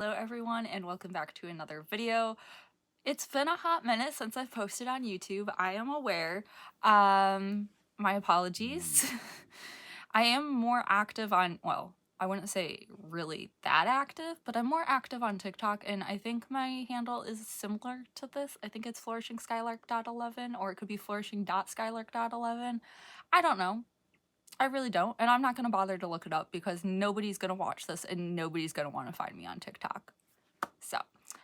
Hello everyone and welcome back to another video. It's been a hot minute since I've posted on YouTube. I am aware. My apologies. I am more active on, well, I wouldn't say really that active, but I'm more active on TikTok, and I think my handle is similar to this. I think it's flourishingskylark.11, or it could be flourishing.skylark.11. I don't know. I really don't, and I'm not going to bother to look it up because nobody's going to watch this and nobody's going to want to find me on TikTok. So,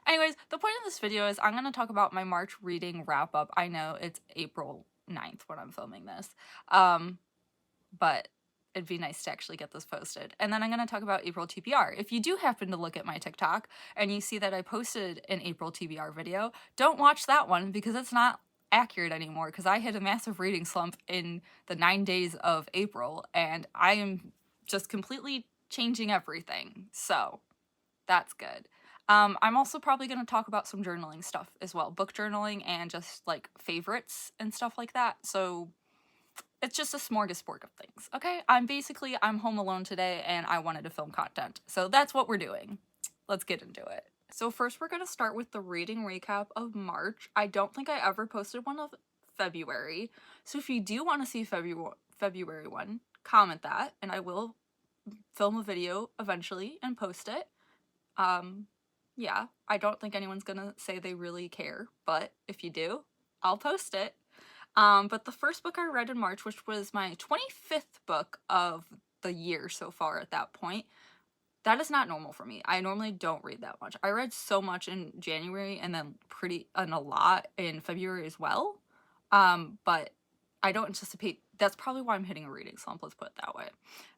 anyways, the point of this video is I'm going to talk about my March reading wrap up. I know it's April 9th when I'm filming this, but it'd be nice to actually get this posted. And then I'm going to talk about April TBR. If you do happen to look at my TikTok and you see that I posted an April TBR video, don't watch that one because it's not accurate anymore, because I had a massive reading slump in the 9 days of April and I am just completely changing everything. So that's good. I'm also probably going to talk about some journaling stuff as well, book journaling and just like favorites and stuff like that. So it's just a smorgasbord of things, okay? I'm home alone today and I wanted to film content. So that's what we're doing. Let's get into it. So first we're going to start with the reading recap of March. I don't think I ever posted one of February. So if you do want to see February one, comment that and I will film a video eventually and post it. Yeah, I don't think anyone's gonna say they really care, but if you do, I'll post it. But the first book I read in March, which was my 25th book of the year so far at that point, that is not normal for me. I normally don't read that much. I read so much in January and then a lot in February as well. But I don't anticipate, that's probably why I'm hitting a reading slump, let's put it that way.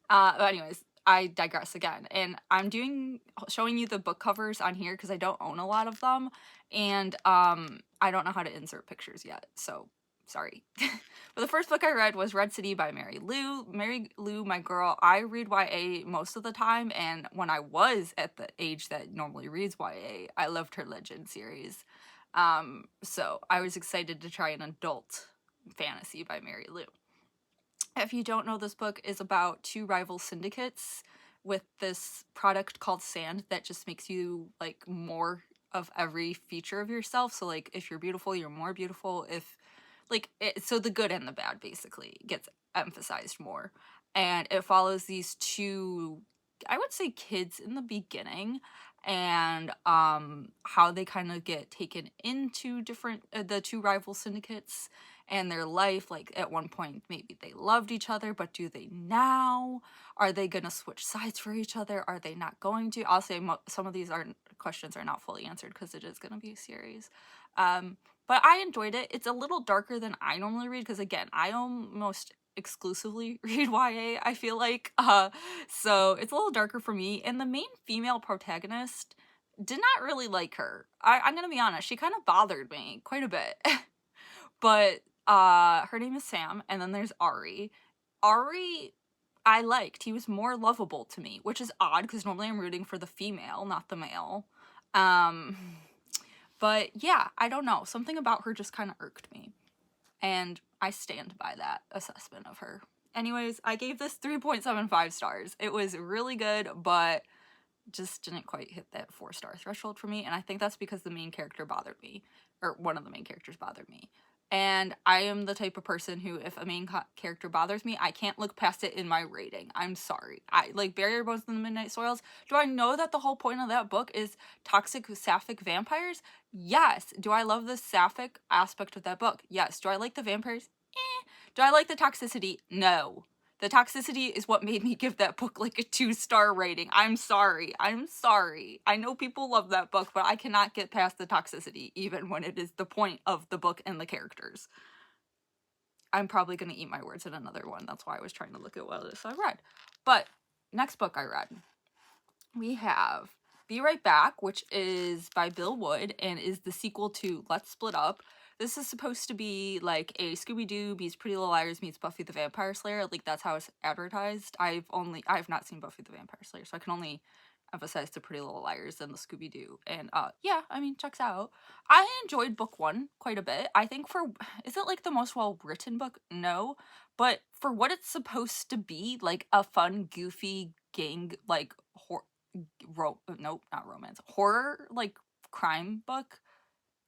But anyways, I digress again, and I'm showing you the book covers on here because I don't own a lot of them, and I don't know how to insert pictures yet, so sorry. But the first book I read was Red City by Mary Lou. Mary Lou, my girl, I read YA most of the time, and when I was at the age that normally reads YA, I loved her Legend series. So I was excited to try an adult fantasy by Mary Lou. If you don't know, this book is about two rival syndicates with this product called sand that just makes you like more of every feature of yourself. So like if you're beautiful, you're more beautiful. If like so the good and the bad basically gets emphasized more. And it follows these two, I would say, kids in the beginning, and how they kind of get taken into different the two rival syndicates and their life. Like at one point maybe they loved each other, but do they now? Are they gonna switch sides for each other? Are they not going to? I'll say some of these questions are not fully answered because it is gonna be a series. But I enjoyed it. It's a little darker than I normally read because, again, I almost exclusively read YA, I feel like. So it's a little darker for me. And the main female protagonist, did not really like her. I'm gonna be honest, she kind of bothered me quite a bit. But her name is Sam, and then there's Ari. Ari, I liked. He was more lovable to me, which is odd because normally I'm rooting for the female, not the male. But yeah, I don't know. Something about her just kind of irked me. And I stand by that assessment of her. Anyways, I gave this 3.75 stars. It was really good, but just didn't quite hit that 4-star threshold for me. And I think that's because the main character bothered me. Or one of the main characters bothered me. And I am the type of person who, if a main character bothers me, I can't look past it in my rating. I'm sorry. I like Barrier Bones and the Midnight Soils. Do I know that the whole point of that book is toxic sapphic vampires? Yes. Do I love the sapphic aspect of that book? Yes. Do I like the vampires? Do I like the toxicity? No. The toxicity is what made me give that book like a 2-star rating. I'm sorry. I'm sorry. I know people love that book, but I cannot get past the toxicity, even when it is the point of the book and the characters. I'm probably going to eat my words in another one. That's why I was trying to look at what else I read. But next book I read, we have Be Right Back, which is by Bill Wood and is the sequel to Let's Split Up. This is supposed to be like a Scooby-Doo meets Pretty Little Liars meets Buffy the Vampire Slayer. Like, that's how it's advertised. I've not seen Buffy the Vampire Slayer, so I can only emphasize the Pretty Little Liars and the Scooby-Doo. And yeah, I mean, checks out. I enjoyed book 1 quite a bit. I think is it like the most well-written book? No. But for what it's supposed to be, like a fun, goofy gang, like nope, not romance, horror, like crime book,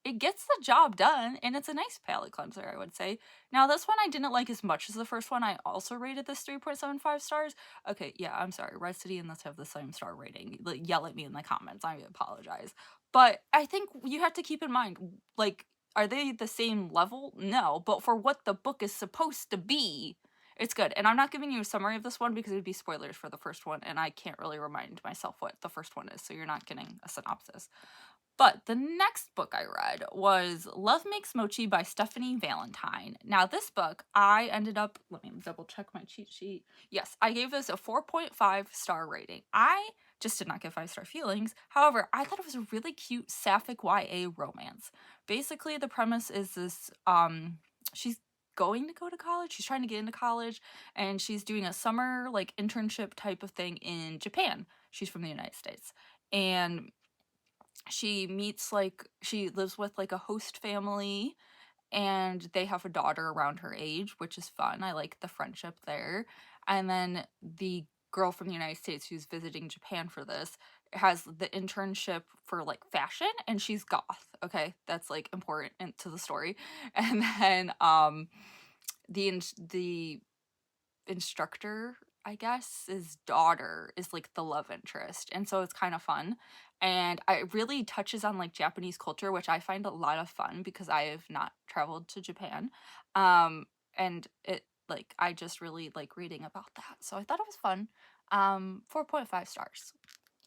it gets the job done, and it's a nice palate cleanser, I would say. Now, this one I didn't like as much as the first one. I also rated this 3.75 stars. Okay, yeah, I'm sorry. Red City and this have the same star rating. Like, yell at me in the comments. I apologize. But I think you have to keep in mind, like, are they the same level? No, but for what the book is supposed to be, it's good. And I'm not giving you a summary of this one because it would be spoilers for the first one, and I can't really remind myself what the first one is, so you're not getting a synopsis. But the next book I read was Love Makes Mochi by Stephanie Valentine. Now, this book, I ended up, let me double check my cheat sheet. Yes, I gave this a 4.5 star rating. I just did not get 5-star feelings. However, I thought it was a really cute sapphic YA romance. Basically, the premise is this, she's going to go to college, she's trying to get into college, and she's doing a summer, like, internship type of thing in Japan. She's from the United States. And she meets, like, she lives with like a host family, and they have a daughter around her age, which is fun. I like the friendship there. And then the girl from the United States who's visiting Japan for this has the internship for like fashion, and she's goth. Okay, that's like important to the story. And then the instructor, I guess, his daughter is like the love interest. And so it's kind of fun. And it really touches on like Japanese culture, which I find a lot of fun because I have not traveled to Japan. And it, like, I just really like reading about that. So I thought it was fun. 4.5 stars.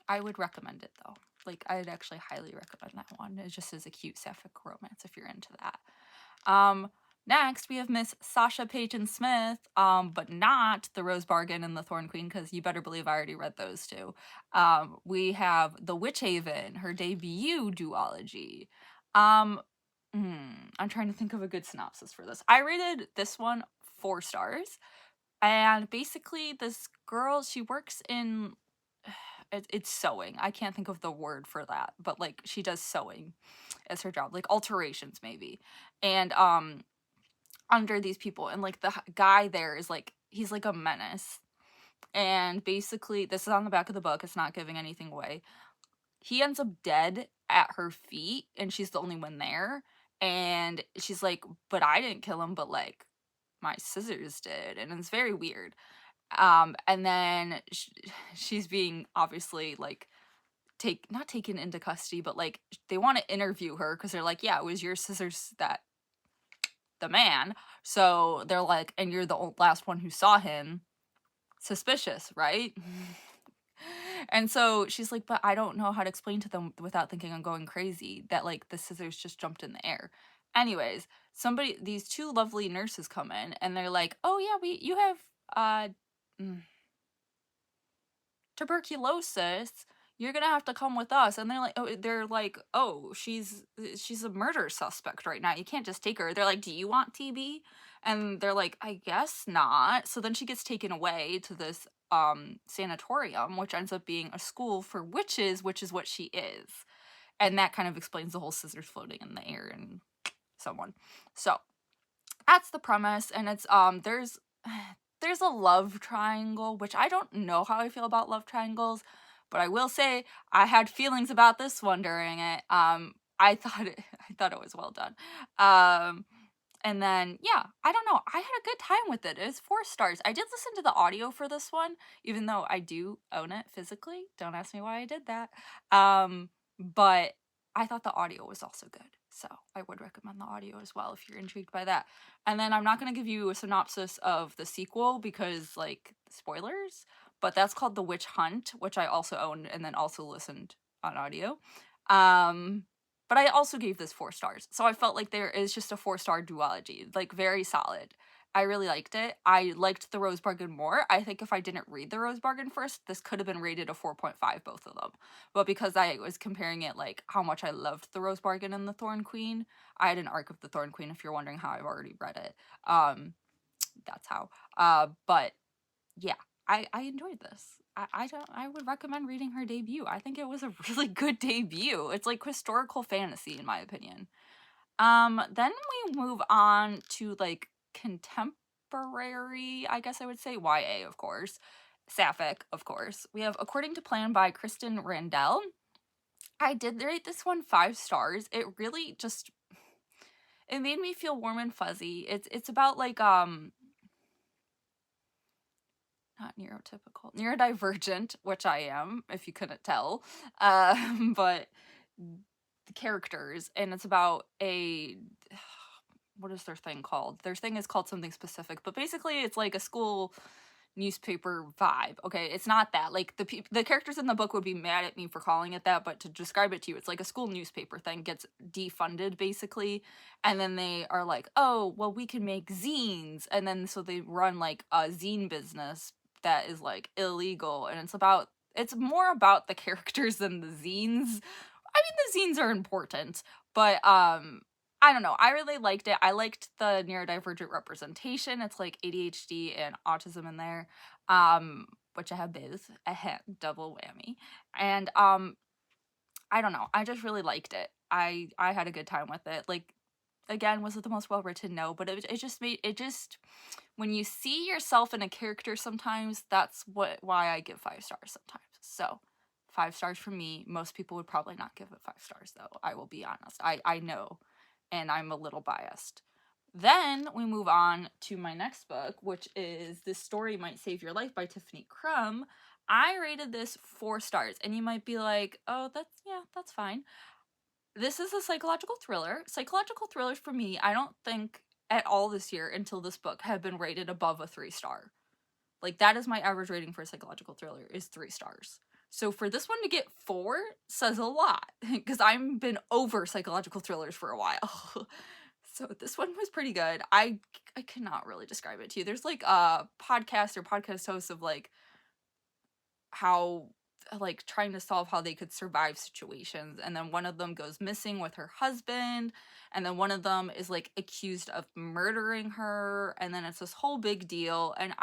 I would recommend it though. Like, I'd actually highly recommend that one. It just is a cute sapphic romance if you're into that. Next, we have Miss Sasha Payton Smith, but not The Rose Bargain and The Thorn Queen, because you better believe I already read those two. We have The Witch Haven, her debut duology. I'm trying to think of a good synopsis for this. I rated this one 4 stars, and basically this girl, she works in, it's sewing. I can't think of the word for that, but like she does sewing as her job, like alterations maybe. And under these people, and like the guy there is like, he's like a menace. And basically, this is on the back of the book, it's not giving anything away. He ends up dead at her feet, and she's the only one there. And she's like, but I didn't kill him, but like my scissors did. And it's very weird. And then she's being obviously like not taken into custody, but like they want to interview her because they're like, yeah, it was your scissors that the man. So they're like, and you're the last one who saw him. Suspicious, right? And so she's like, but I don't know how to explain to them without thinking I'm going crazy that like the scissors just jumped in the air. Anyways, these two lovely nurses come in, and they're like, oh yeah, you have tuberculosis, you're gonna have to come with us. And they're like, oh, she's a murder suspect right now, you can't just take her. They're like, do you want TB? And they're like, I guess not. So then she gets taken away to this sanatorium, which ends up being a school for witches, which is what she is. And that kind of explains the whole scissors floating in the air and someone. So that's the premise. And it's there's a love triangle, which I don't know how I feel about love triangles, but I will say I had feelings about this one during it. I thought it was well done. And then, yeah, I don't know. I had a good time with it. It was 4 stars. I did listen to the audio for this one, even though I do own it physically. Don't ask me why I did that. But I thought the audio was also good. So I would recommend the audio as well if you're intrigued by that. And then I'm not going to give you a synopsis of the sequel because, like, spoilers. But that's called The Witch Hunt, which I also owned and then also listened on audio. But I also gave this 4 stars. So I felt like there is just a 4-star duology. Like, very solid. I really liked it. I liked The Rose Bargain more. I think if I didn't read The Rose Bargain first, this could have been rated a 4.5, both of them. But because I was comparing it, like, how much I loved The Rose Bargain and The Thorn Queen, I had an arc of The Thorn Queen, if you're wondering how I've already read it. That's how. But, yeah, I enjoyed this. I would recommend reading her debut. I think it was a really good debut. It's like historical fantasy, in my opinion. Then we move on to like contemporary, I guess I would say, YA, of course. Sapphic, of course. We have According to Plan by Kristen Randall. I did rate this one 5 stars. It really just, it made me feel warm and fuzzy. It's about like not neurotypical, neurodivergent, which I am, if you couldn't tell. But the characters, and it's about a, what is their thing called? Their thing is called something specific, but basically it's like a school newspaper vibe. Okay, it's not that. Like the characters in the book would be mad at me for calling it that, but to describe it to you, it's like a school newspaper thing gets defunded basically, and then they are like, "Oh, well we can make zines." And then so they run like a zine business that is like illegal, and it's more about the characters than the zines. I mean, the zines are important, but I don't know. I really liked it. I liked the neurodivergent representation. It's like ADHD and autism in there, which I have both. Double whammy. And I don't know. I just really liked it. I had a good time with it. Like, again, was it the most well written? No, but it just made it just, when you see yourself in a character sometimes, that's why I give 5 stars sometimes. So 5 stars for me. Most people would probably not give it 5 stars though. I will be honest. I know, and I'm a little biased. Then we move on to my next book, which is This Story Might Save Your Life by Tiffany Crum. I rated this 4 stars, and you might be like, oh, that's fine. This is a psychological thriller. Psychological thrillers for me, I don't think at all this year until this book have been rated above a 3 star. Like, that is my average rating for a psychological thriller, is 3 stars. So for this one to get 4 says a lot, because I've been over psychological thrillers for a while. So this one was pretty good. I cannot really describe it to you. There's like a podcast hosts of like how, like, trying to solve how they could survive situations, and then one of them goes missing with her husband, and then one of them is like accused of murdering her, and then it's this whole big deal. And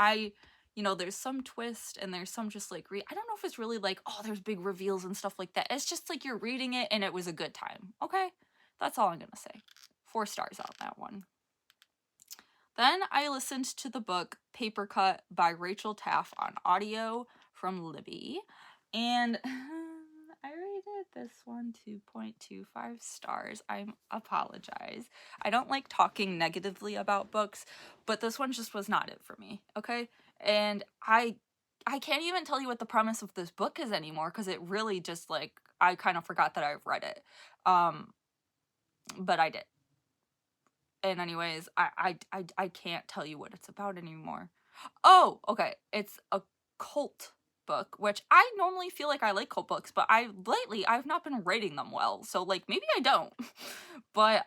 there's some twist, and there's some just like I don't know if it's really like, oh, there's big reveals and stuff like that. It's just like you're reading it and it was a good time. Okay, that's all I'm gonna say. 4 stars on that one. Then I listened to the book Paper Cut by Rachel Taff on audio from Libby, and I rated this one 2.25 stars. I apologize. I don't like talking negatively about books, but this one just was not it for me, okay? And I can't even tell you what the premise of this book is anymore, because it really just, like, I kind of forgot that I've read it. But I did. And anyways, I can't tell you what it's about anymore. Oh, okay. It's a cult book, which I normally feel like I like cult books, but lately I've not been rating them well. So like maybe I don't. But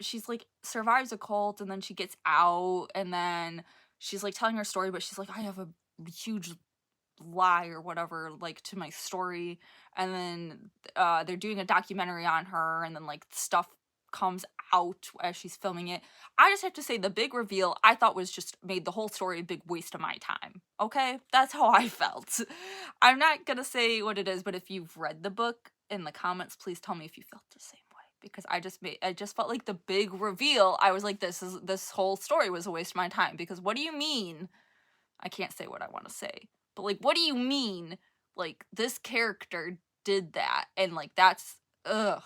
she's like survives a cult, and then she gets out, and then she's like telling her story, but she's like, I have a huge lie or whatever, like, to my story. And then they're doing a documentary on her, and then like stuff comes out as she's filming it. I just have to say, the big reveal I thought was just made the whole story a big waste of my time. Okay, that's how I felt. I'm not gonna say what it is, but if you've read the book, in the comments, please tell me if you felt the same way, because I just felt like the big reveal, I was like, this whole story was a waste of my time. Because what do you mean? I can't say what I want to say, but like, what do you mean? Like, this character did that, and like, that's, ugh.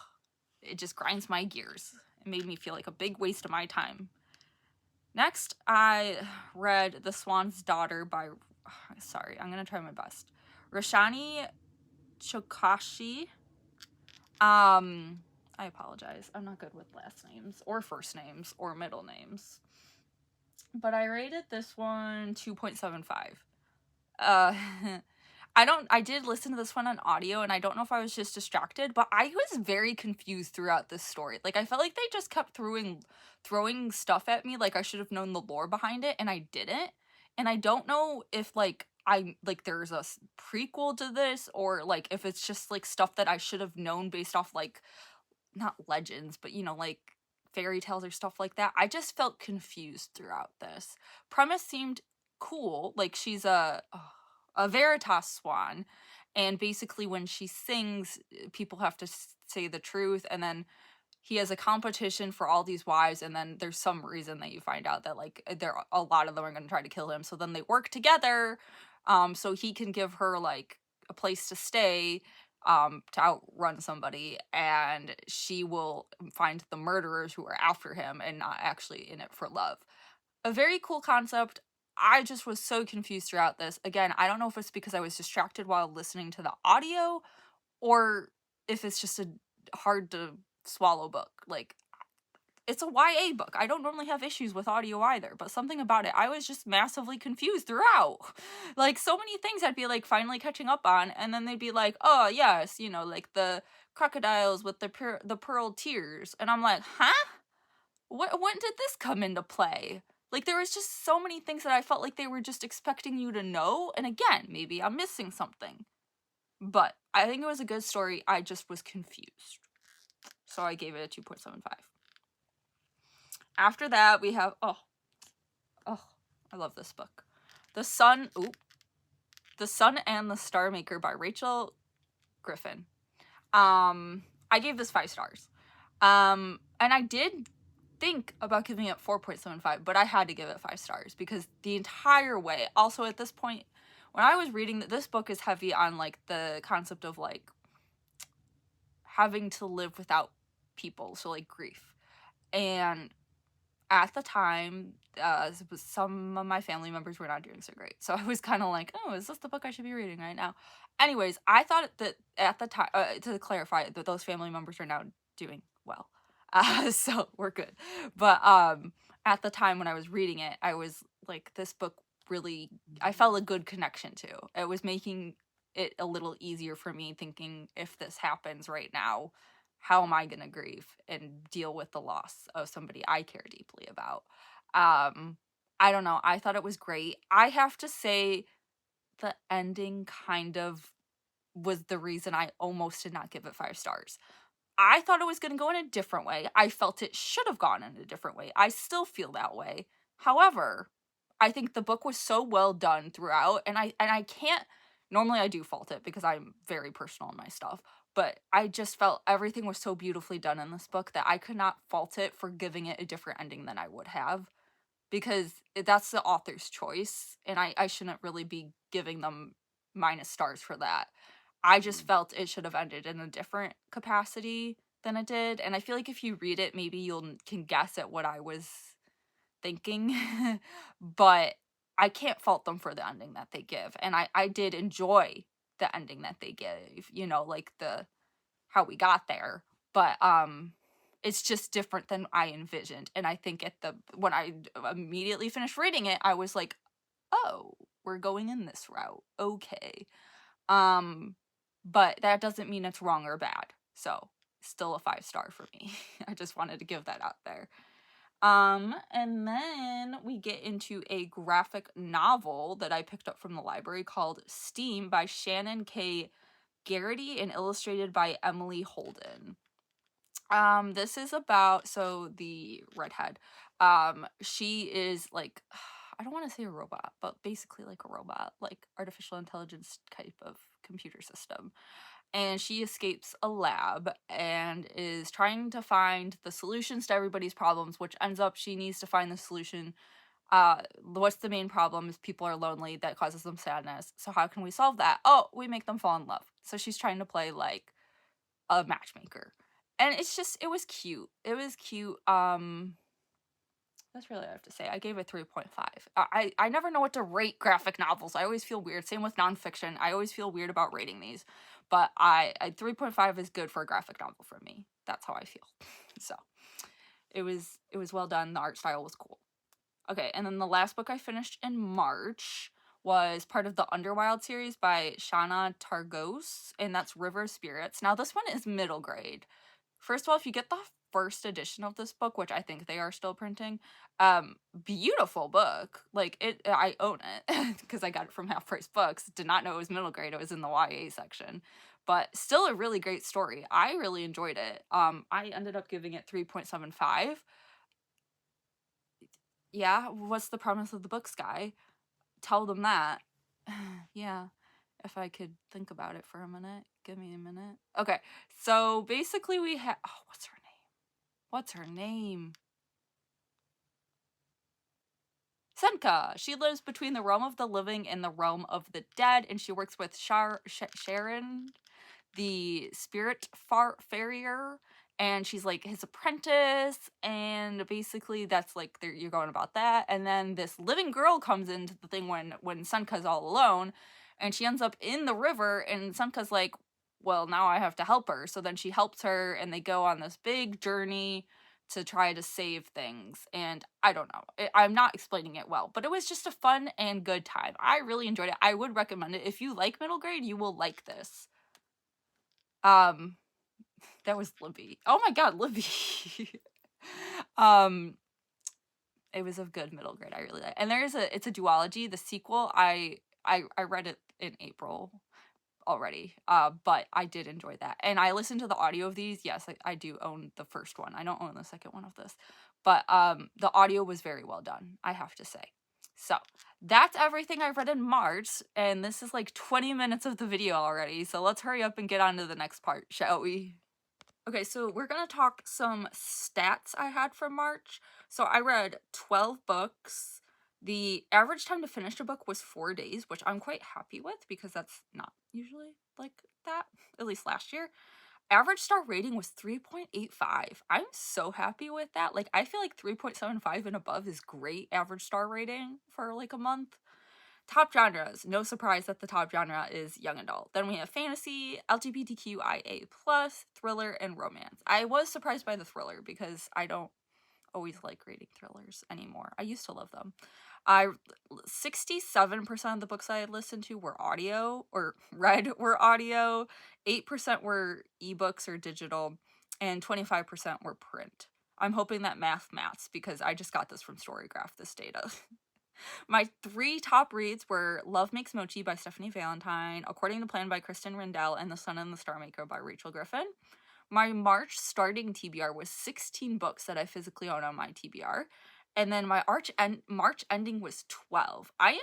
It just grinds my gears. It made me feel like a big waste of my time. Next, I read The Swan's Daughter by, sorry, I'm gonna try my best, Roshani Chokashi. I apologize. I'm not good with last names, or first names, or middle names. But I rated this one 2.75. I did listen to this one on audio, and I don't know if I was just distracted, but I was very confused throughout this story. Like, I felt like they just kept throwing stuff at me, like I should have known the lore behind it, and I didn't. And I don't know if, like, there's a prequel to this, or, like, if it's just, like, stuff that I should have known based off, like, not legends, but, like, fairy tales or stuff like that. I just felt confused throughout this. Premise seemed cool. Like, she's a Veritas swan, and basically when she sings, people have to say the truth, and then he has a competition for all these wives, and then there's some reason that you find out that, like, a lot of them are going to try to kill him, so then they work together so he can give her like a place to stay to outrun somebody, and she will find the murderers who are after him and not actually in it for love. A very cool concept. I just was so confused throughout this. Again, I don't know if it's because I was distracted while listening to the audio or if it's just a hard to swallow book. Like, it's a YA book. I don't normally have issues with audio either, but something about it, I was just massively confused throughout. Like, so many things I'd be like finally catching up on, and then they'd be like, oh yes, you know, like the crocodiles with the pearl tears, and I'm like, huh? When did this come into play? Like, there was just so many things that I felt like they were just expecting you to know, and again, maybe I'm missing something. But I think it was a good story. I just was confused. So I gave it a 2.75. After that, we have, oh, I love this book. The Sun and the Star Maker by Rachel Griffin. I gave this 5 stars. And I did think about giving it 4.75, but I had to give it 5 stars because the entire way, also at this point, when I was reading this book is heavy on like the concept of like having to live without people, so like grief. And at the time, some of my family members were not doing so great. So I was kind of like, oh, is this the book I should be reading right now? Anyways, I thought that at the time, to clarify, that those family members are now doing well. So we're good. But at the time when I was reading it, I was like, this book really, I felt a good connection to. It was making it a little easier for me, thinking if this happens right now, how am I going to grieve and deal with the loss of somebody I care deeply about? I don't know. I thought it was great. I have to say the ending kind of was the reason I almost did not give it 5 stars. I thought it was going to go in a different way. I felt it should have gone in a different way. I still feel that way. However, I think the book was so well done throughout, and I can't, normally I do fault it because I'm very personal in my stuff, but I just felt everything was so beautifully done in this book that I could not fault it for giving it a different ending than I would have, because that's the author's choice, and I shouldn't really be giving them minus stars for that. I just felt it should have ended in a different capacity than it did, and I feel like if you read it, maybe you can guess at what I was thinking, but I can't fault them for the ending that they give, and I did enjoy the ending that they gave, you know, like the how we got there, but it's just different than I envisioned, and I think when I immediately finished reading it, I was like, oh, we're going in this route, okay. But that doesn't mean it's wrong or bad, so still a 5 star for me. I just wanted to give that out there. And then we get into a graphic novel that I picked up from the library called Steam by Shannon K. Garrity and illustrated by Emily Holden. This is about, so the redhead, she is like, I don't want to say a robot, but basically like a robot, like artificial intelligence type of computer system. And she escapes a lab and is trying to find the solutions to everybody's problems, which ends up she needs to find the solution. What's the main problem is people are lonely, that causes them sadness. So how can we solve that? Oh, we make them fall in love. So she's trying to play like a matchmaker. And it's just, it was cute. It was cute. That's really all I have to say. I gave it 3.5. I never know what to rate graphic novels. I always feel weird. Same with nonfiction. I always feel weird about rating these. But I 3.5 is good for a graphic novel for me. That's how I feel. So it was well done. The art style was cool. Okay, and then the last book I finished in March was part of the Underwild series by Shana Targos, and that's River Spirits. Now this one is middle grade. First of all, if you get the first edition of this book, which I think they are still printing, beautiful book. Like, I own it because I got it from Half Price Books. Did not know it was middle grade. It was in the YA section, but still a really great story. I really enjoyed it. I ended up giving it 3.75. Yeah, what's the premise of the book, Sky? Tell them that. Yeah, if I could think about it for a minute. Give me a minute. Okay, so basically we have... Oh, what's her name? What's her name? Senka. She lives between the realm of the living and the realm of the dead, and she works with Sharon, the spirit farrier, and she's like his apprentice, and basically that's like you're going about that. And then this living girl comes into the thing when Senka's all alone, and she ends up in the river, and Senka's like, well, now I have to help her. So then she helps her, and they go on this big journey to try to save things. And I don't know, I'm not explaining it well, but it was just a fun and good time. I really enjoyed it. I would recommend it. If you like middle grade, you will like this. That was Libby. Oh my god, Libby. um it was a good middle grade. I really like. And it's a duology, the sequel. I read it in April already. But I did enjoy that. And I listened to the audio of these. Yes, I do own the first one. I don't own the second one of this. But the audio was very well done, I have to say. So that's everything I read in March, and this is like 20 minutes of the video already. So let's hurry up and get on to the next part, shall we? Okay, so we're gonna talk some stats I had for March. So I read 12 books. The average time to finish a book was 4 days, which I'm quite happy with because that's not usually like that, at least last year. Average star rating was 3.85. I'm so happy with that. Like, I feel like 3.75 and above is great average star rating for like a month. Top genres. No surprise that the top genre is young adult. Then we have fantasy, LGBTQIA+, thriller, and romance. I was surprised by the thriller because I don't always like reading thrillers anymore. I used to love them. 67% of the books I had listened to were audio, or read were audio, 8% were ebooks or digital, and 25% were print. I'm hoping that maths because I just got this from Storygraph, this data. My 3 top reads were Love Makes Mochi by Stephanie Valentine, According to Plan by Kristen Rindell, and The Sun and the Star Maker by Rachel Griffin. My March starting TBR was 16 books that I physically own on my TBR. And then my March ending was 12. I'm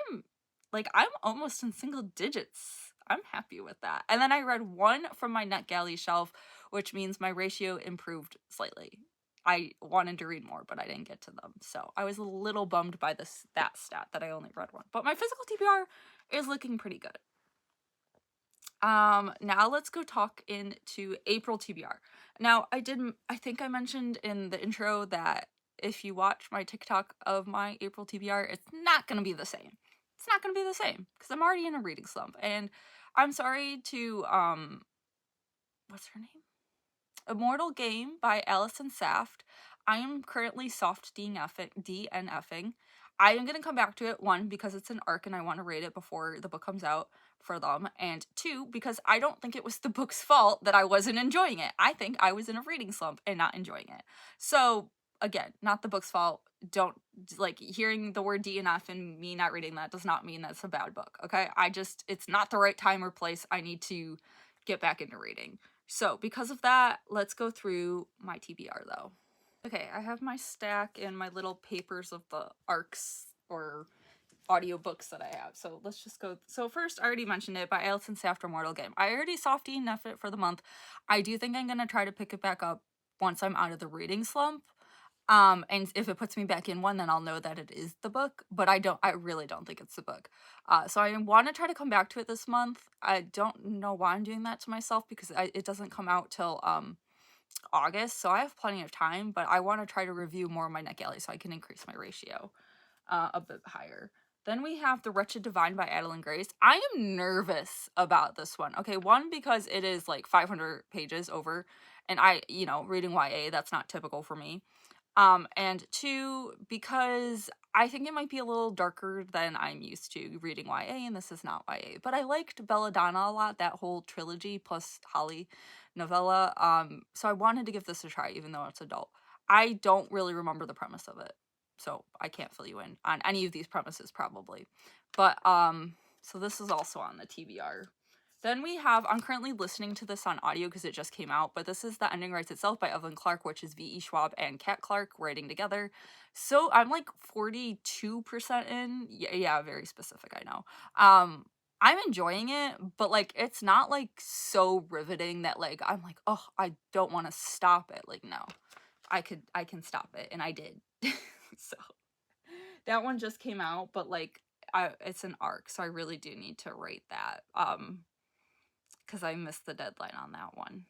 almost in single digits. I'm happy with that. And then I read 1 from my NetGalley shelf, which means my ratio improved slightly. I wanted to read more, but I didn't get to them. So I was a little bummed by that stat that I only read 1. But my physical TBR is looking pretty good. Now let's go talk into April TBR. Now, I think I mentioned in the intro that if you watch my TikTok of my April TBR, it's not gonna be the same. It's not gonna be the same because I'm already in a reading slump, and I'm sorry to what's her name? Immortal Game by Allison Saft. I am currently soft DNFing. I am going to come back to it, 1, because it's an arc and I want to rate it before the book comes out for them, and 2, because I don't think it was the book's fault that I wasn't enjoying it. I think I was in a reading slump and not enjoying it. So, again, not the book's fault. Don't, like, hearing the word DNF and me not reading that does not mean that's a bad book, okay? It's not the right time or place. I need to get back into reading. So, because of that, let's go through my TBR, though. Okay, I have my stack and my little papers of the arcs or audiobooks that I have. So, let's just go. So, first, I already mentioned it, by Allison Saft, Immortal Game. I already soft DNF'd it for the month. I do think I'm going to try to pick it back up once I'm out of the reading slump. And if it puts me back in one, then I'll know that it is the book, but I really don't think it's the book. So I want to try to come back to it this month. I don't know why I'm doing that to myself because it doesn't come out till, August, so I have plenty of time, but I want to try to review more of my NetGalley so I can increase my ratio, a bit higher. Then we have The Wretched Divine by Adeline Grace. I am nervous about this one. Okay, 1, because it is like 500 pages over, and reading YA, that's not typical for me. And 2, because I think it might be a little darker than I'm used to reading YA, and this is not YA. But I liked Belladonna a lot, that whole trilogy, plus Holly novella. So I wanted to give this a try, even though it's adult. I don't really remember the premise of it, so I can't fill you in on any of these premises, probably. But, so this is also on the TBR. Then I'm currently listening to this on audio because it just came out, but this is The Ending Writes Itself by Evelyn Clark, which is V.E. Schwab and Kat Clark writing together. So I'm like 42% in. Yeah, very specific, I know. I'm enjoying it, but like it's not like so riveting that like I'm like, oh, I don't want to stop it. Like, no. I can stop it, and I did. So That one just came out, but like it's an arc, so I really do need to rate that. Because I missed the deadline on that one.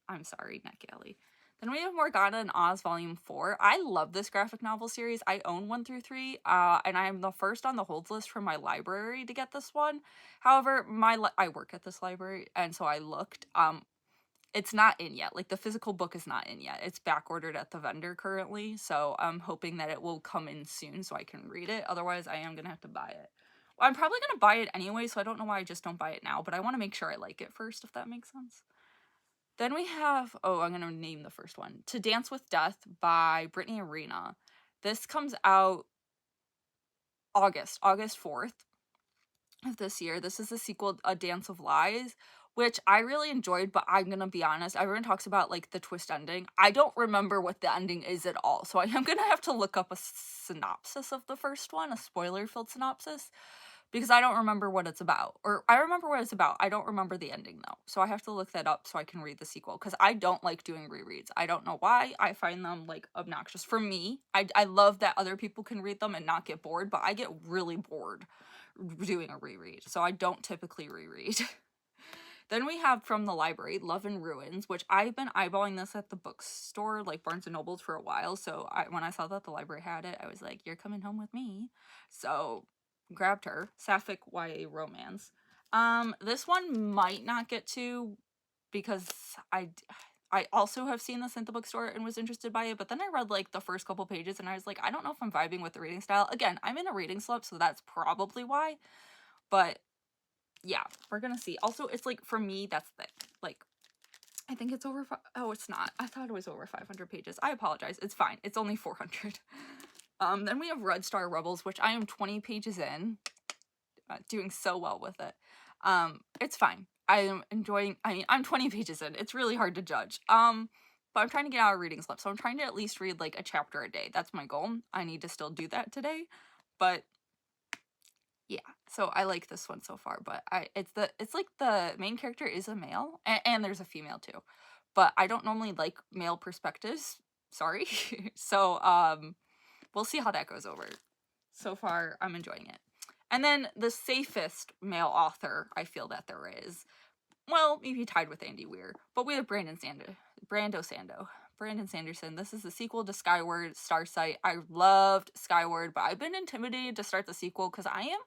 I'm sorry, NetGalley. Then we have Morgana and Oz Volume 4. I love this graphic novel series. I own 1 through 3, and I am the first on the hold list from my library to get this one. However, I work at this library, and so I looked. It's not in yet. Like, the physical book is not in yet. It's back ordered at the vendor currently, so I'm hoping that it will come in soon so I can read it. Otherwise, I am gonna have to buy it. Well, I'm probably gonna buy it anyway, so I don't know why I just don't buy it now, but I want to make sure I like it first, if that makes sense. Then we have, I'm gonna name the first one, To Dance with Death by Brittany Arena. This comes out August 4th of this year. This is the sequel, A Dance of Lies, which I really enjoyed, but I'm gonna be honest, everyone talks about like the twist ending. I don't remember what the ending is at all, so I am gonna have to look up a synopsis of the first one, a spoiler-filled synopsis, because I don't remember what it's about. Or I remember what it's about, I don't remember the ending though, so I have to look that up so I can read the sequel, because I don't like doing rereads. I don't know why. I find them like obnoxious. For me, I love that other people can read them and not get bored, but I get really bored doing a reread, so I don't typically reread. Then we have from the library, Love and Ruins, which I've been eyeballing this at the bookstore, like Barnes & Nobles, for a while, so when I saw that the library had it, I was like, you're coming home with me. So, grabbed her. Sapphic YA romance. This one might not get to, because I also have seen this at the bookstore and was interested by it, but then I read like the first couple pages and I was like, I don't know if I'm vibing with the reading style. Again, I'm in a reading slump, so that's probably why, but yeah, we're gonna see. Also, it's like, for me, that's thick. Like, I think it's over, oh, it's not. I thought it was over 500 pages. I apologize. It's fine. It's only 400. Then we have Red Star Rebels, which I am 20 pages in. Doing so well with it. It's fine. I am enjoying, I'm 20 pages in. It's really hard to judge. But I'm trying to get out of reading slump, so I'm trying to at least read, like, a chapter a day. That's my goal. I need to still do that today. But yeah, so I like this one so far, but it's like the main character is a male, and there's a female too, but I don't normally like male perspectives, sorry. So we'll see how that goes over. So far, I'm enjoying it. And then the safest male author I feel that there is, well, maybe tied with Andy Weir, but we have Brandon Sanderson. This is the sequel to Skyward, Starsight. I loved Skyward, but I've been intimidated to start the sequel because I am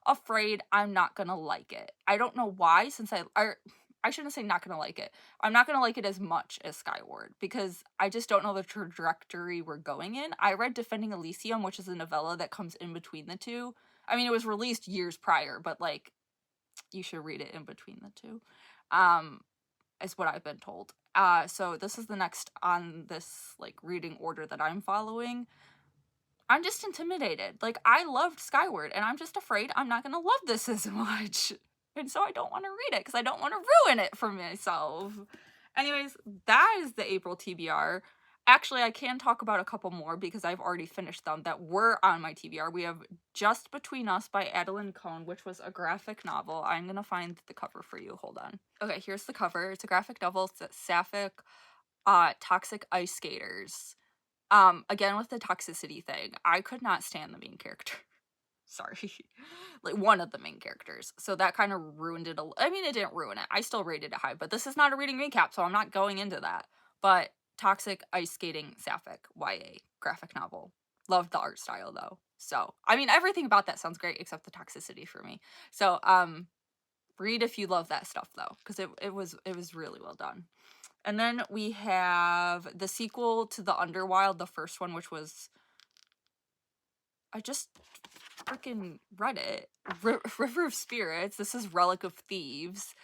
afraid I'm not gonna like it. I don't know why, since I shouldn't say not gonna like it. I'm not gonna like it as much as Skyward because I just don't know the trajectory we're going in. I read Defending Elysium, which is a novella that comes in between the two. I mean, it was released years prior, but like, you should read it in between the two. Is what I've been told. So this is the next on this like reading order that I'm following. I'm just intimidated. Like, I loved Skyward, and I'm just afraid I'm not gonna love this as much. And so I don't want to read it, because I don't want to ruin it for myself. Anyways, that is the April TBR. Actually, I can talk about a couple more, because I've already finished them that were on my TBR. We have Just Between Us by Adeline Cohn, which was a graphic novel. I'm gonna find the cover for you. Hold on. Okay, here's the cover. It's a graphic novel. It's Sapphic, Toxic Ice Skaters. Again, with the toxicity thing, I could not stand the main character. Sorry. Like, one of the main characters. So that kind of ruined it. I mean, it didn't ruin it. I still rated it high, but this is not a reading recap, so I'm not going into that. But Toxic Ice Skating Sapphic YA graphic novel. Loved the art style, though. So, I mean, everything about that sounds great except the toxicity for me. So, read if you love that stuff, though, because it was really well done. And then we have the sequel to The Underwild, the first one, which was, I just freaking read it, River of Spirits. This is Relic of Thieves,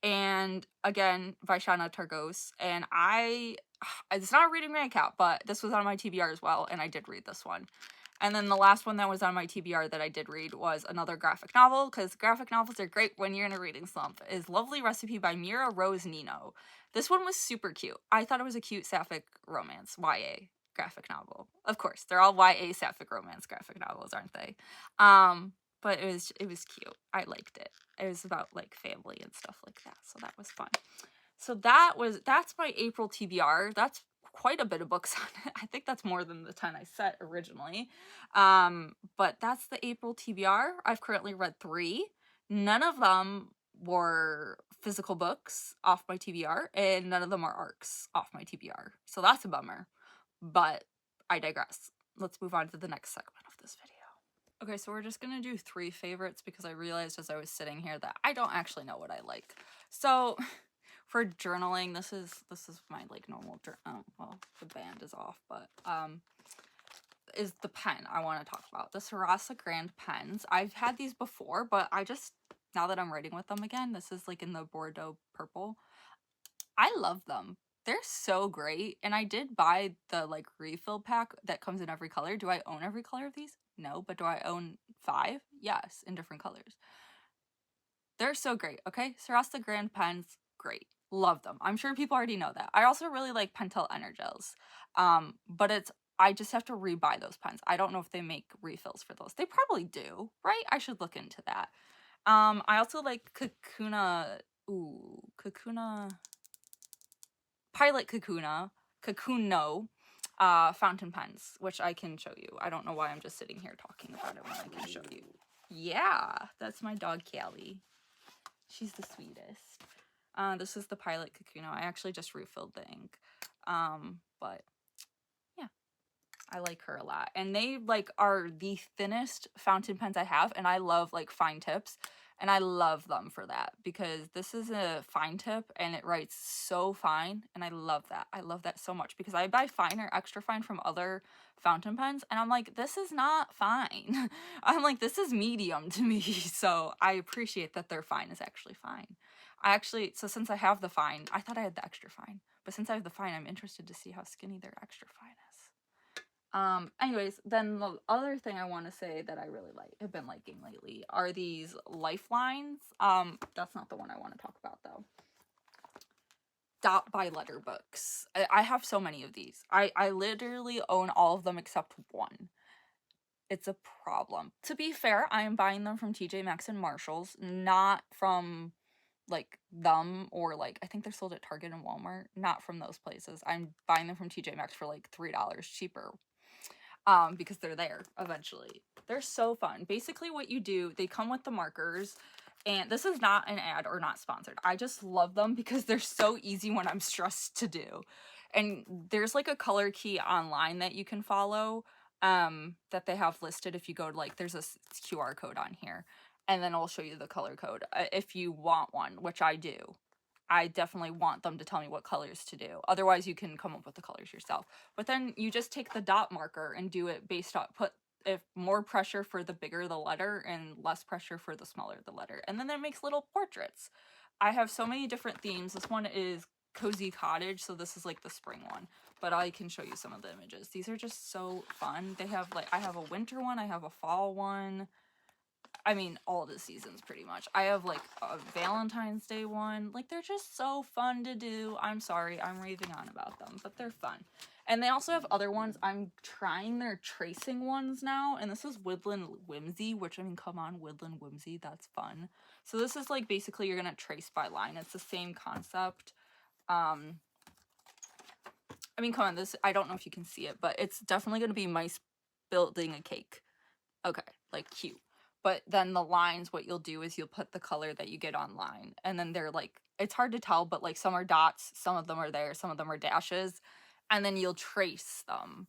and again, Vaishana Targos, and it's not a reading recap, but this was on my TBR as well, and I did read this one. And then the last one that was on my TBR that I did read was another graphic novel, because graphic novels are great when you're in a reading slump, is Lovely Recipe by Mira Rose Nino. This one was super cute. I thought it was a cute sapphic romance, YA graphic novel. Of course, they're all YA sapphic romance graphic novels, aren't they? But it was cute. I liked it. It was about like family and stuff like that, so that was fun. So that's my April TBR. That's quite a bit of books on it. I think that's more than the 10 I set originally. But that's the April TBR. I've currently read 3. None of them were physical books off my TBR, and none of them are arcs off my TBR. So that's a bummer, but I digress. Let's move on to the next segment of this video. Okay, so we're just gonna do 3 favorites because I realized as I was sitting here that I don't actually know what I like. So for journaling, this is my like normal well, the band is off, but is the pen I want to talk about. The Sarasa Grand pens. I've had these before, but I just, now that I'm writing with them again, this is like in the Bordeaux purple. I love them. They're so great. And I did buy the like refill pack that comes in every color. Do I own every color of these? No, but do I own 5? Yes, in different colors. They're so great, okay? Sarasa Grand pens, great. Love them. I'm sure people already know that. I also really like Pentel Energels. But I just have to rebuy those pens. I don't know if they make refills for those. They probably do, right? I should look into that. I also like Pilot Kakuno fountain pens, which I can show you. I don't know why I'm just sitting here talking about it when I can show you. Yeah, that's my dog Callie. She's the sweetest. This is the Pilot Kakuno. I actually just refilled the ink. But yeah, I like her a lot. And they like are the thinnest fountain pens I have, and I love like fine tips. And I love them for that because this is a fine tip and it writes so fine, and I love that. I love that so much because I buy fine or extra fine from other fountain pens and I'm like, this is not fine. I'm like, this is medium to me. So I appreciate that their fine is actually fine. So since I have the fine, I thought I had the extra fine, but since I have the fine, I'm interested to see how skinny their extra fine is. Anyways, then the other thing I want to say that I really have been liking lately are these lifelines. That's not the one I want to talk about though. Dot by letter books. I have so many of these. I literally own all of them except one. It's a problem. To be fair, I am buying them from TJ Maxx and Marshalls, not from like them or like I think they're sold at Target and Walmart, not from those places. I'm buying them from TJ Maxx for like $3 cheaper. Because they're there eventually. They're so fun. Basically what you do, they come with the markers, and this is not an ad or not sponsored. I just love them because they're so easy when I'm stressed to do. And there's like a color key online that you can follow that they have listed. If you go to like, there's a QR code on here, and then I'll show you the color code if you want one, which I do. I definitely want them to tell me what colors to do. Otherwise, you can come up with the colors yourself. But then you just take the dot marker and do it based on, if more pressure for the bigger the letter and less pressure for the smaller the letter. And then it makes little portraits. I have so many different themes. This one is Cozy Cottage, so this is like the spring one. But I can show you some of the images. These are just so fun. They have like, I have a winter one, I have a fall one. I mean, all the seasons pretty much. I have like a Valentine's Day one. Like, they're just so fun to do. I'm sorry, I'm raving on about them, but they're fun. And they also have other ones. I'm trying their tracing ones now, and this is Woodland Whimsy, which, I mean, come on, Woodland Whimsy, that's fun. So this is like, basically, you're gonna trace by line. It's the same concept. I mean, come on, this, I don't know if you can see it, but it's definitely gonna be mice building a cake. Okay, like, cute. But then the lines, what you'll do is you'll put the color that you get online. And then they're like, it's hard to tell, but like some are dots, some of them are there, some of them are dashes. And then you'll trace them.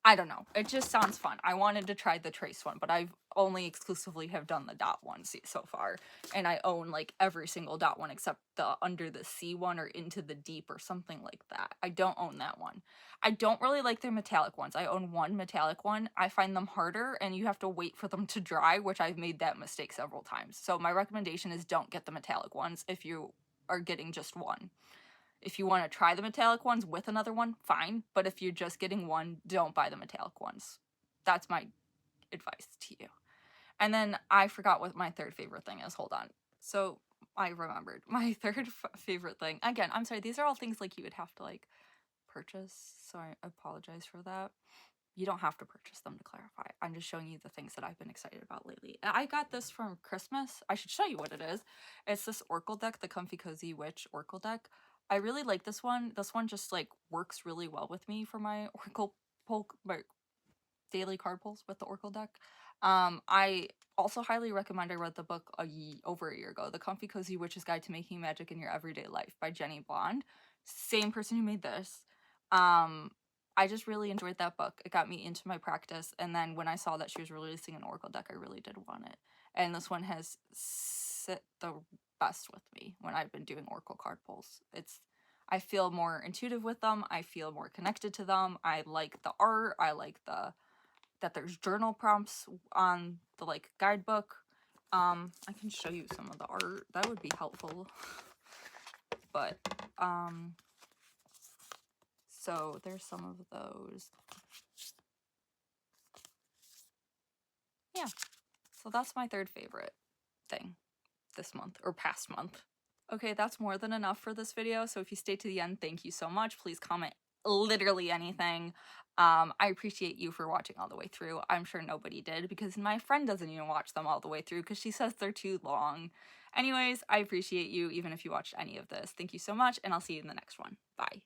I don't know. It just sounds fun. I wanted to try the trace one, but I've only exclusively have done the dot one so far. And I own like every single dot one except the under the sea one or into the deep or something like that. I don't own that one. I don't really like their metallic ones. I own one metallic one. I find them harder and you have to wait for them to dry, which I've made that mistake several times. So my recommendation is don't get the metallic ones if you are getting just one. If you want to try the metallic ones with another one, fine. But if you're just getting one, don't buy the metallic ones. That's my advice to you. And then I forgot what my third favorite thing is. Hold on. So I remembered. My third favorite thing. Again, I'm sorry. These are all things like you would have to like purchase. So I apologize for that. You don't have to purchase them, to clarify. I'm just showing you the things that I've been excited about lately. I got this from Christmas. I should show you what it is. It's this Oracle deck, the Comfy Cozy Witch Oracle deck. I really like this one. This one just like works really well with me for my Oracle my daily card pulls with the Oracle deck. I also highly recommend, I read the book over a year ago, The Comfy Cozy Witch's Guide to Making Magic in Your Everyday Life by Jenny Blonde. Same person who made this. I just really enjoyed that book. It got me into my practice, and then when I saw that she was releasing an Oracle deck, I really did want it. And this one has sit the best with me when I've been doing Oracle card pulls. I feel more intuitive with them. I feel more connected to them. I like the art. I like that there's journal prompts on the like guidebook. I can show you some of the art. That would be helpful. But so there's some of those. Yeah. So that's my third favorite thing this month, or past month. Okay, that's more than enough for this video. So if you stay to the end, thank you so much. Please comment literally anything. I appreciate you for watching all the way through. I'm sure nobody did, because my friend doesn't even watch them all the way through because she says they're too long. Anyways, I appreciate you even if you watched any of this. Thank you so much, and I'll see you in the next one. Bye.